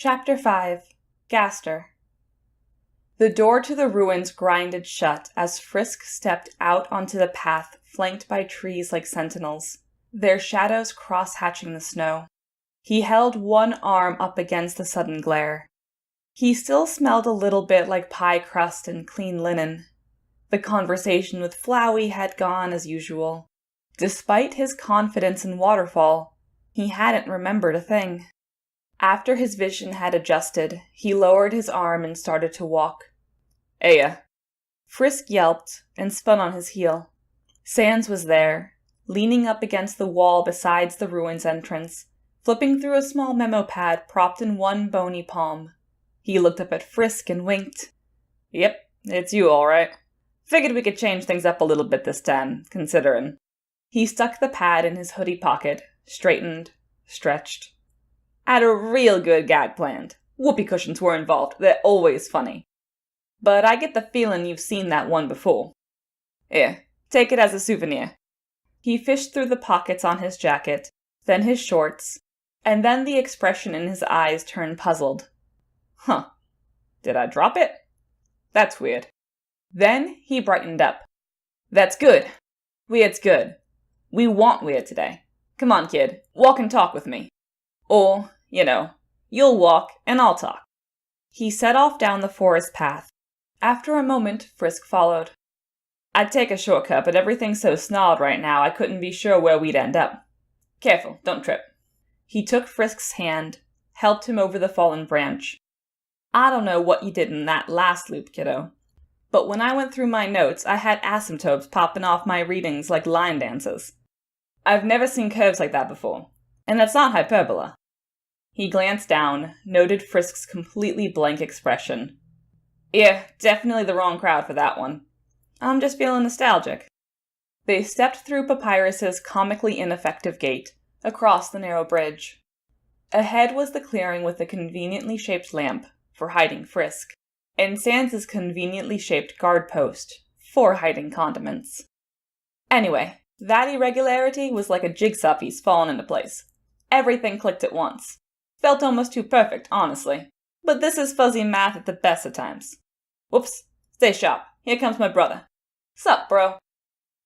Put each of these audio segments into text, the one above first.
Chapter 5 Gaster. The door to the ruins grinded shut as Frisk stepped out onto the path flanked by trees like sentinels, their shadows cross-hatching the snow. He held one arm up against the sudden glare. He still smelled a little bit like pie crust and clean linen. The conversation with Flowey had gone as usual. Despite his confidence in Waterfall, he hadn't remembered a thing. After his vision had adjusted, he lowered his arm and started to walk. "Aya." Frisk yelped and spun on his heel. Sans was there, leaning up against the wall beside the ruins entrance, flipping through a small memo pad propped in one bony palm. He looked up at Frisk and winked. "Yep, it's you all right. Figured we could change things up a little bit this time, considerin'." He stuck the pad in his hoodie pocket, straightened, stretched. "Had a real good gag planned. Whoopee cushions were involved. They're always funny. But I get the feeling you've seen that one before. Here, take it as a souvenir." He fished through the pockets on his jacket, then his shorts, and then the expression in his eyes turned puzzled. "Huh. Did I drop it? That's weird." Then he brightened up. "That's good. Weird's good. We want weird today. Come on, kid. Walk and talk with me. Or, you'll walk and I'll talk." He set off down the forest path. After a moment, Frisk followed. "I'd take a shortcut, but everything's so snarled right now I couldn't be sure where we'd end up. Careful, don't trip." He took Frisk's hand, helped him over the fallen branch. "I don't know what you did in that last loop, kiddo, but when I went through my notes, I had asymptotes popping off my readings like line dances. I've never seen curves like that before, and that's not hyperbola." He glanced down, noted Frisk's completely blank expression. "Yeah, definitely the wrong crowd for that one. I'm just feeling nostalgic." They stepped through Papyrus's comically ineffective gate, across the narrow bridge. Ahead was the clearing with the conveniently shaped lamp, for hiding Frisk, and Sans's conveniently shaped guard post, for hiding condiments. Anyway, that irregularity was like a jigsaw piece falling into place. Everything clicked at once. Felt almost too perfect, honestly. But this is fuzzy math at the best of times. Whoops, stay sharp. Here comes my brother. Sup, bro?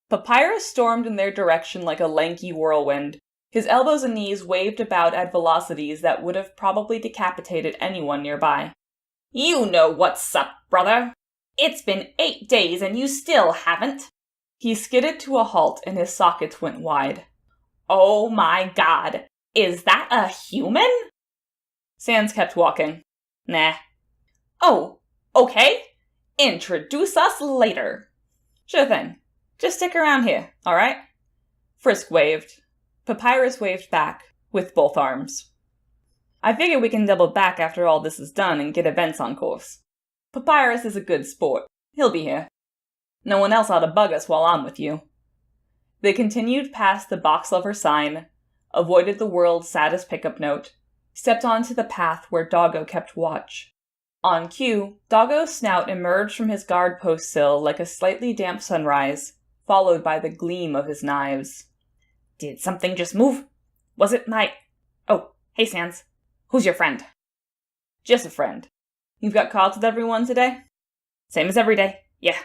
Papyrus stormed in their direction like a lanky whirlwind. His elbows and knees waved about at velocities that would have probably decapitated anyone nearby. "You know what's up, brother. It's been 8 days and you still haven't." He skidded to a halt and his sockets went wide. "Oh my god, is that a human?" Sans kept walking. "Nah." "Oh, okay. Introduce us later." "Sure thing. Just stick around here, alright?" Frisk waved. Papyrus waved back, with both arms. "I figure we can double back after all this is done and get events on course. Papyrus is a good sport. He'll be here. No one else ought to bug us while I'm with you." They continued past the box lover sign, avoided the world's saddest pickup note, stepped onto the path where Doggo kept watch. On cue, Doggo's snout emerged from his guard post sill like a slightly damp sunrise, followed by the gleam of his knives. "Did something just move? Was it my... Oh, hey Sans. Who's your friend?" "Just a friend. You've got calls with everyone today?" "Same as every day, yeah."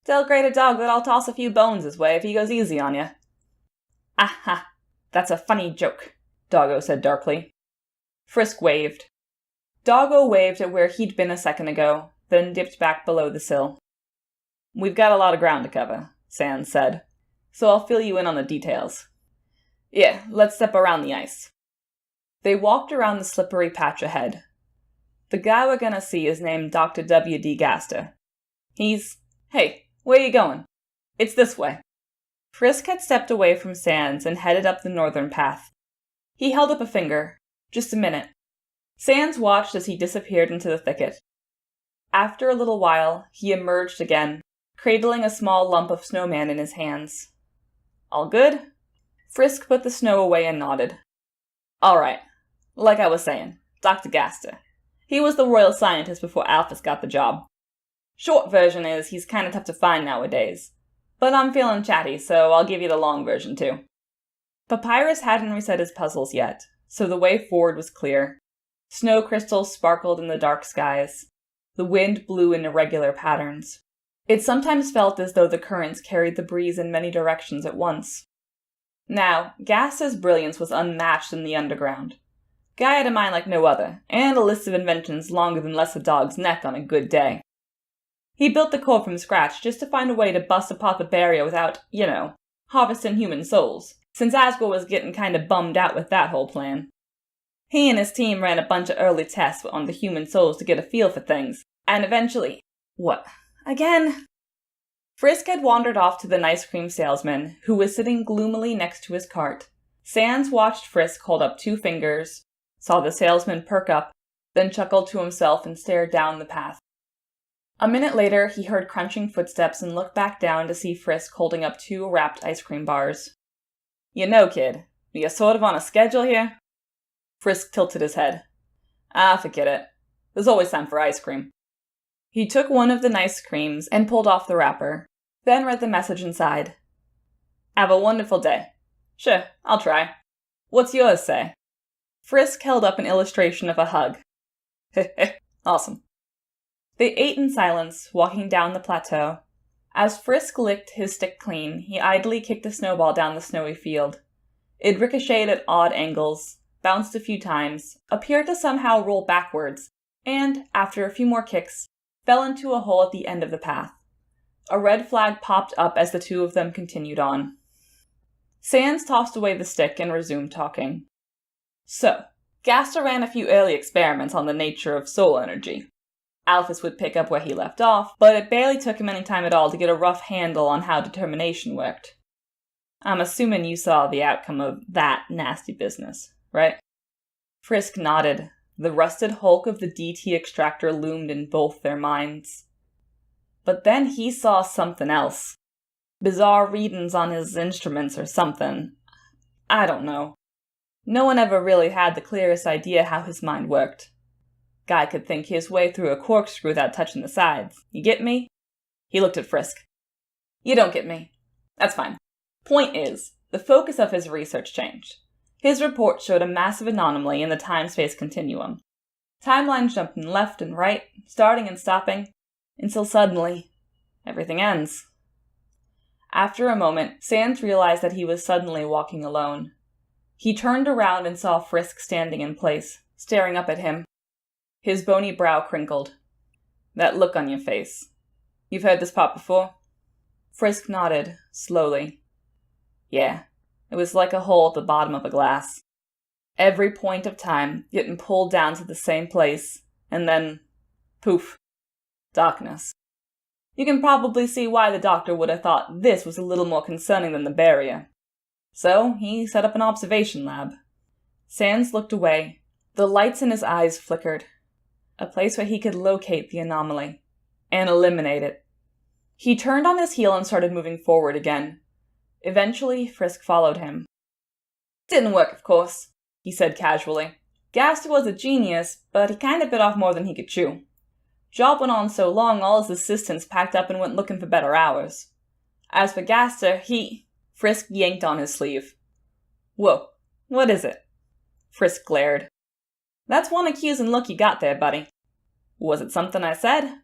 "Tell Greater Dog that I'll toss a few bones his way if he goes easy on ya." "Aha, that's a funny joke," Doggo said darkly. Frisk waved. Doggo waved at where he'd been a second ago, then dipped back below the sill. "We've got a lot of ground to cover," Sans said, "so I'll fill you in on the details." "Yeah, let's step around the ice." They walked around the slippery patch ahead. "The guy we're gonna see is named Dr. W.D. Gaster. Hey, where you going?" "It's this way." Frisk had stepped away from Sans and headed up the northern path. He held up a finger. Just a minute. Sans watched as he disappeared into the thicket. After a little while, he emerged again, cradling a small lump of snowman in his hands. "All good?" Frisk put the snow away and nodded. "Alright. Like I was saying, Dr. Gaster. He was the royal scientist before Alphys got the job. Short version is he's kinda tough to find nowadays. But I'm feeling chatty, so I'll give you the long version too." Papyrus hadn't reset his puzzles yet, so the way forward was clear. Snow crystals sparkled in the dark skies. The wind blew in irregular patterns. It sometimes felt as though the currents carried the breeze in many directions at once. Now, Gaster's brilliance was unmatched in the underground. Guy had a mind like no other, and a list of inventions longer than less a dog's neck on a good day. He built the core from scratch just to find a way to bust apart the barrier without, harvesting human souls, since Asgore was getting kinda bummed out with that whole plan. He and his team ran a bunch of early tests on the human souls to get a feel for things, and eventually... What? Again? Frisk had wandered off to the ice cream salesman, who was sitting gloomily next to his cart. Sans watched Frisk hold up 2 fingers, saw the salesman perk up, then chuckled to himself and stared down the path. A minute later, he heard crunching footsteps and looked back down to see Frisk holding up 2 wrapped ice cream bars. You know, kid, you're sort of on a schedule here? Frisk tilted his head. Forget it. There's always time for ice cream. He took one of the nice creams and pulled off the wrapper, then read the message inside. Have a wonderful day. Sure, I'll try. What's yours say? Frisk held up an illustration of a hug. Awesome. They ate in silence, walking down the plateau. As Frisk licked his stick clean, he idly kicked a snowball down the snowy field. It ricocheted at odd angles, bounced a few times, appeared to somehow roll backwards, and, after a few more kicks, fell into a hole at the end of the path. A red flag popped up as the 2 of them continued on. Sans tossed away the stick and resumed talking. So, Gaster ran a few early experiments on the nature of soul energy. Alphys would pick up where he left off, but it barely took him any time at all to get a rough handle on how determination worked. I'm assuming you saw the outcome of that nasty business, right? Frisk nodded. The rusted hulk of the DT extractor loomed in both their minds. But then he saw something else. Bizarre readings on his instruments or something. I don't know. No one ever really had the clearest idea how his mind worked. Guy could think his way through a corkscrew without touching the sides. You get me? He looked at Frisk. You don't get me. That's fine. Point is, the focus of his research changed. His report showed a massive anomaly in the time-space continuum. Timelines jumping left and right, starting and stopping, until suddenly, everything ends. After a moment, Sans realized that he was suddenly walking alone. He turned around and saw Frisk standing in place, staring up at him. His bony brow crinkled. That look on your face. You've heard this part before? Frisk nodded, slowly. Yeah, it was like a hole at the bottom of a glass. Every point of time getting pulled down to the same place, and then, poof, darkness. You can probably see why the doctor would have thought this was a little more concerning than the barrier. So, he set up an observation lab. Sans looked away. The lights in his eyes flickered. A place where he could locate the anomaly. And eliminate it. He turned on his heel and started moving forward again. Eventually, Frisk followed him. Didn't work, of course, he said casually. Gaster was a genius, but he kinda bit off more than he could chew. Job went on so long, all his assistants packed up and went looking for better hours. As for Gaster, Frisk yanked on his sleeve. Whoa, what is it? Frisk glared. That's one accusing look you got there, buddy. Was it something I said?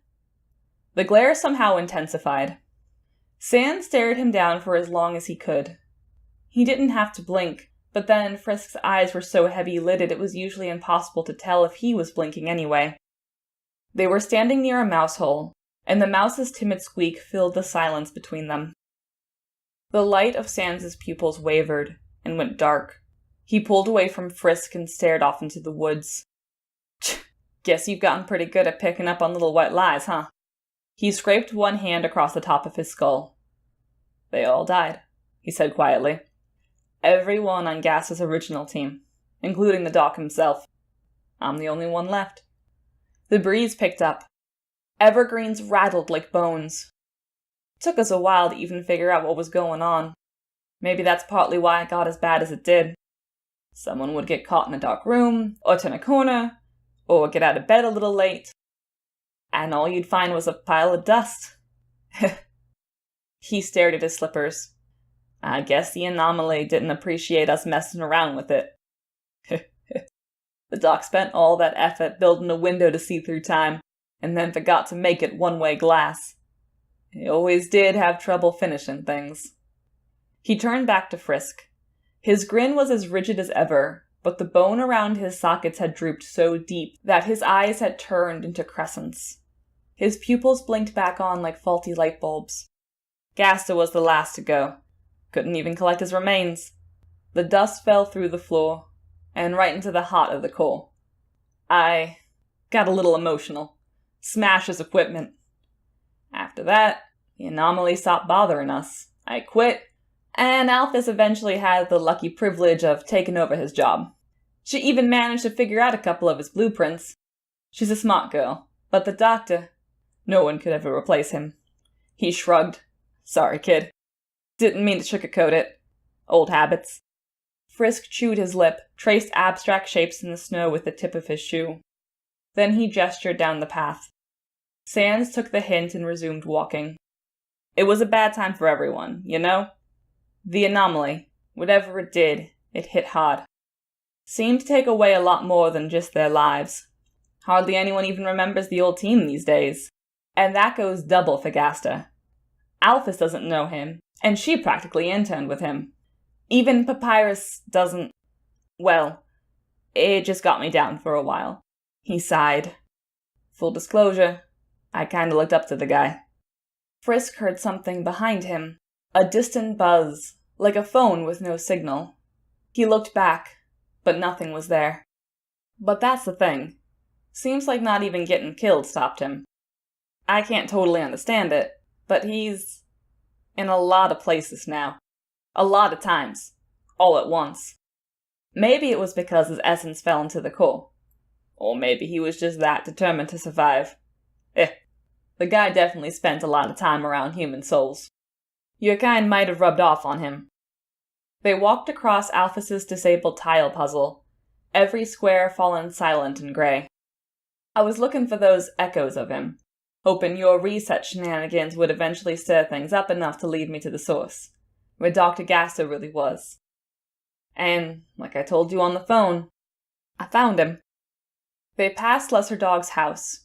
The glare somehow intensified. Sans stared him down for as long as he could. He didn't have to blink, but then Frisk's eyes were so heavy-lidded it was usually impossible to tell if he was blinking anyway. They were standing near a mouse hole, and the mouse's timid squeak filled the silence between them. The light of Sans's pupils wavered and went dark. He pulled away from Frisk and stared off into the woods. Guess you've gotten pretty good at picking up on little white lies, huh? He scraped one hand across the top of his skull. They all died, he said quietly. Everyone on Gaster's original team, including the doc himself. I'm the only one left. The breeze picked up. Evergreens rattled like bones. Took us a while to even figure out what was going on. Maybe that's partly why it got as bad as it did. Someone would get caught in a dark room, or turn a corner, or get out of bed a little late. And all you'd find was a pile of dust. He stared at his slippers. I guess the anomaly didn't appreciate us messing around with it. The doc spent all that effort building a window to see through time, and then forgot to make it one-way glass. He always did have trouble finishing things. He turned back to Frisk. His grin was as rigid as ever, but the bone around his sockets had drooped so deep that his eyes had turned into crescents. His pupils blinked back on like faulty light bulbs. Gaster was the last to go. Couldn't even collect his remains. The dust fell through the floor, and right into the heart of the core. I got a little emotional. Smashed his equipment. After that, the anomaly stopped bothering us. I quit, and Alphys eventually had the lucky privilege of taking over his job. She even managed to figure out a couple of his blueprints. She's a smart girl, but the doctor, no one could ever replace him. He shrugged. Sorry, kid. Didn't mean to sugarcoat it. Old habits. Frisk chewed his lip, traced abstract shapes in the snow with the tip of his shoe. Then he gestured down the path. Sans took the hint and resumed walking. It was a bad time for everyone, you know? The anomaly, whatever it did, it hit hard. Seemed to take away a lot more than just their lives. Hardly anyone even remembers the old team these days. And that goes double for Gaster. Alphys doesn't know him, and she practically interned with him. Even Papyrus doesn't... Well, it just got me down for a while. He sighed. Full disclosure, I kinda looked up to the guy. Frisk heard something behind him. A distant buzz, like a phone with no signal. He looked back, but nothing was there. But that's the thing. Seems like not even getting killed stopped him. I can't totally understand it, but he's in a lot of places now. A lot of times. All at once. Maybe it was because his essence fell into the core. Or maybe he was just that determined to survive. The guy definitely spent a lot of time around human souls. Your kind might have rubbed off on him. They walked across Alphys's disabled tile puzzle, every square fallen silent and gray. I was looking for those echoes of him, hoping your reset shenanigans would eventually stir things up enough to lead me to the source, where Dr. Gaster really was. And, like I told you on the phone, I found him. They passed Lesser Dog's house.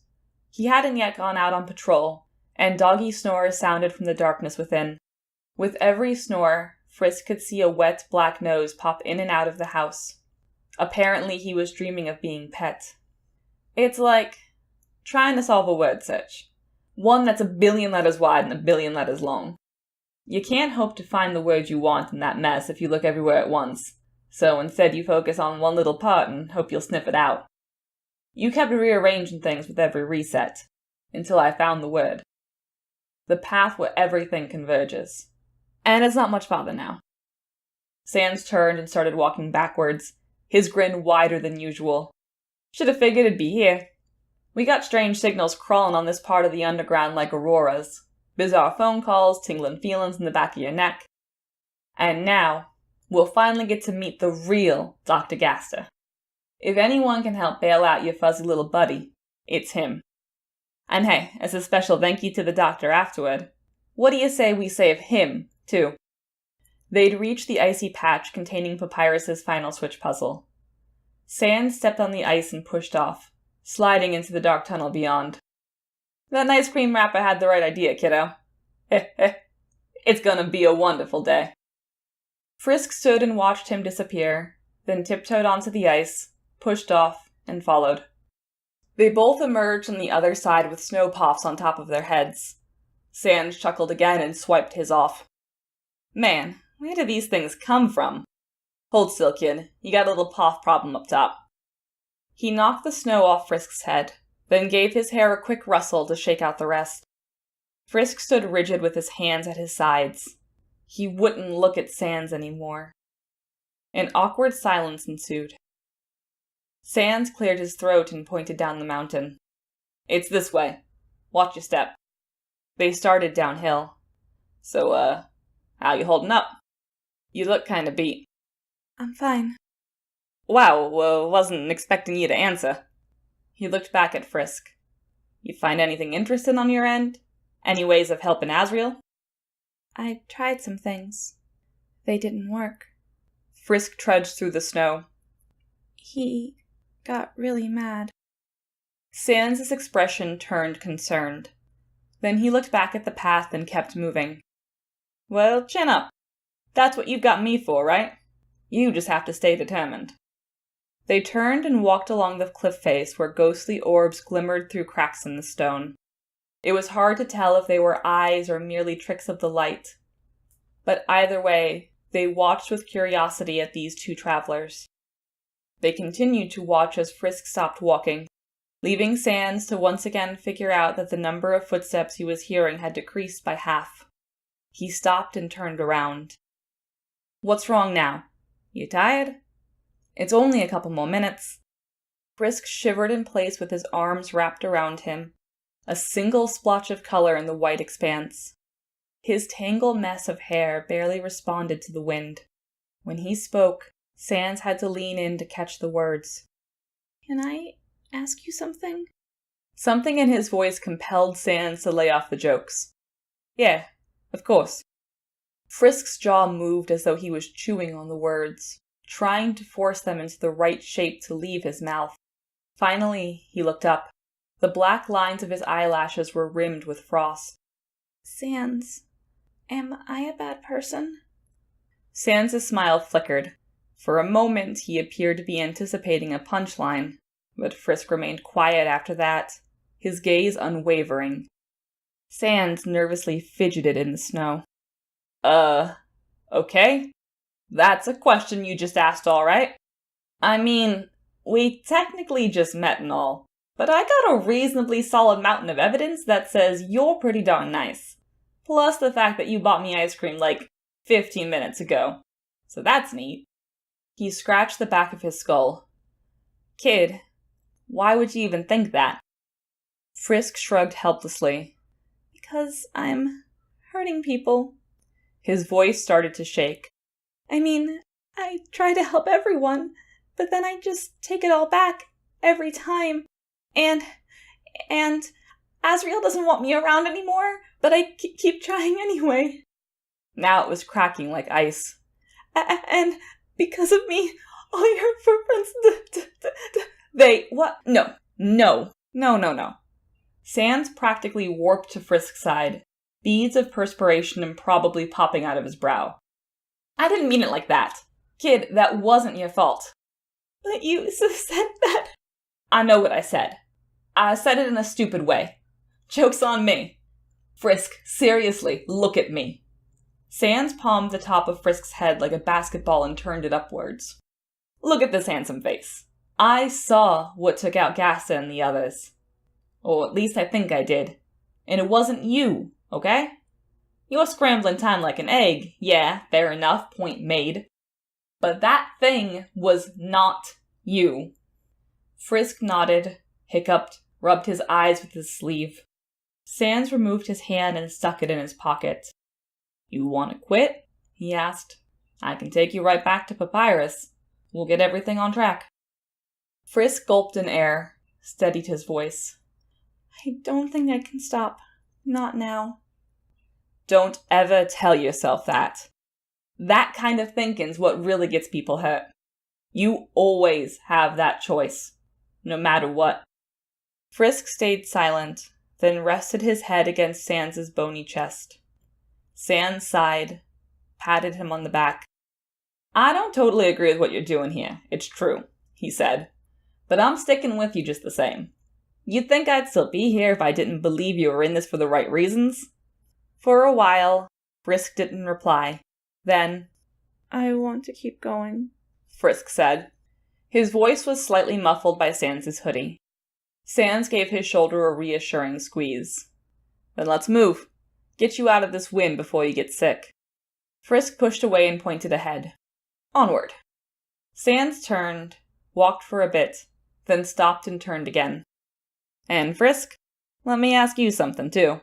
He hadn't yet gone out on patrol, and doggy snores sounded from the darkness within. With every snore, Frisk could see a wet black nose pop in and out of the house. Apparently he was dreaming of being pet. It's like trying to solve a word search. One that's 1 billion letters wide and 1 billion letters long. You can't hope to find the word you want in that mess if you look everywhere at once, so instead you focus on one little part and hope you'll sniff it out. You kept rearranging things with every reset, until I found the word. The path where everything converges. And it's not much farther now. Sans turned and started walking backwards, his grin wider than usual. Should have figured it'd be here. We got strange signals crawling on this part of the underground like auroras. Bizarre phone calls, tingling feelings in the back of your neck. And now, we'll finally get to meet the real Dr. Gaster. If anyone can help bail out your fuzzy little buddy, it's him. And hey, as a special thank you to the doctor afterward, what do you say we save him, too? They'd reached the icy patch containing Papyrus's final switch puzzle. Sans stepped on the ice and pushed off, sliding into the dark tunnel beyond. That ice cream wrapper had the right idea, kiddo. It's gonna be a wonderful day. Frisk stood and watched him disappear, then tiptoed onto the ice, pushed off, and followed. They both emerged on the other side with snow puffs on top of their heads. Sans chuckled again and swiped his off. Man, where do these things come from? Hold still, kid. You got a little puff problem up top. He knocked the snow off Frisk's head, then gave his hair a quick rustle to shake out the rest. Frisk stood rigid with his hands at his sides. He wouldn't look at Sans anymore. An awkward silence ensued. Sans cleared his throat and pointed down the mountain. It's this way. Watch your step. They started downhill. So, how you holding up? You look kinda beat. I'm fine. Wow, wasn't expecting you to answer. He looked back at Frisk. You find anything interesting on your end? Any ways of helping Asriel? I tried some things. They didn't work. Frisk trudged through the snow. He got really mad. Sans' expression turned concerned. Then he looked back at the path and kept moving. Well, chin up. That's what you've got me for, right? You just have to stay determined. They turned and walked along the cliff face where ghostly orbs glimmered through cracks in the stone. It was hard to tell if they were eyes or merely tricks of the light. But either way, they watched with curiosity at these two travelers. They continued to watch as Frisk stopped walking, leaving Sans to once again figure out that the number of footsteps he was hearing had decreased by half. He stopped and turned around. What's wrong now? You tired? It's only a couple more minutes. Frisk shivered in place with his arms wrapped around him, a single splotch of color in the white expanse. His tangled mess of hair barely responded to the wind. When he spoke, Sans had to lean in to catch the words. Can I ask you something? Something in his voice compelled Sans to lay off the jokes. Yeah, of course. Frisk's jaw moved as though he was chewing on the words, trying to force them into the right shape to leave his mouth. Finally, he looked up. The black lines of his eyelashes were rimmed with frost. Sans, am I a bad person? Sans' smile flickered. For a moment, he appeared to be anticipating a punchline, but Frisk remained quiet after that, his gaze unwavering. Sans nervously fidgeted in the snow. Okay. That's a question you just asked, all right. I mean, we technically just met and all, but I got a reasonably solid mountain of evidence that says you're pretty darn nice. Plus the fact that you bought me ice cream like 15 minutes ago. So that's neat. He scratched the back of his skull. Kid, why would you even think that? Frisk shrugged helplessly. Because I'm hurting people. His voice started to shake. I mean, I try to help everyone, but then I just take it all back, every time. And Asriel doesn't want me around anymore, but I keep trying anyway. Now it was cracking like ice. And because of me, all your friends... They... What? No. Sans practically warped to Frisk's side, beads of perspiration improbably popping out of his brow. I didn't mean it like that. Kid, that wasn't your fault. But you said that... I know what I said. I said it in a stupid way. Joke's on me. Frisk, seriously, look at me. Sans palmed the top of Frisk's head like a basketball and turned it upwards. Look at this handsome face. I saw what took out Gaster and the others. Or at least I think I did. And it wasn't you, okay? You're scrambling time like an egg. Yeah, fair enough, point made. But that thing was not you. Frisk nodded, hiccuped, rubbed his eyes with his sleeve. Sans removed his hand and stuck it in his pocket. You want to quit? He asked. I can take you right back to Papyrus. We'll get everything on track. Frisk gulped in air, steadied his voice. I don't think I can stop. Not now. Don't ever tell yourself that. That kind of thinking's what really gets people hurt. You always have that choice, no matter what. Frisk stayed silent, then rested his head against Sans' bony chest. Sans sighed, patted him on the back. I don't totally agree with what you're doing here, it's true, he said. But I'm sticking with you just the same. You'd think I'd still be here if I didn't believe you were in this for the right reasons? For a while, Frisk didn't reply. Then, I want to keep going, Frisk said. His voice was slightly muffled by Sans' hoodie. Sans gave his shoulder a reassuring squeeze. Then let's move. Get you out of this wind before you get sick. Frisk pushed away and pointed ahead. Onward. Sans turned, walked for a bit, then stopped and turned again. And Frisk, let me ask you something too.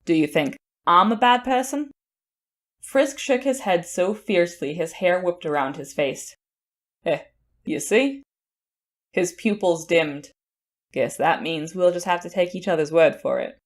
Do you think I'm a bad person? Frisk shook his head so fiercely his hair whipped around his face. You see? His pupils dimmed. Guess that means we'll just have to take each other's word for it.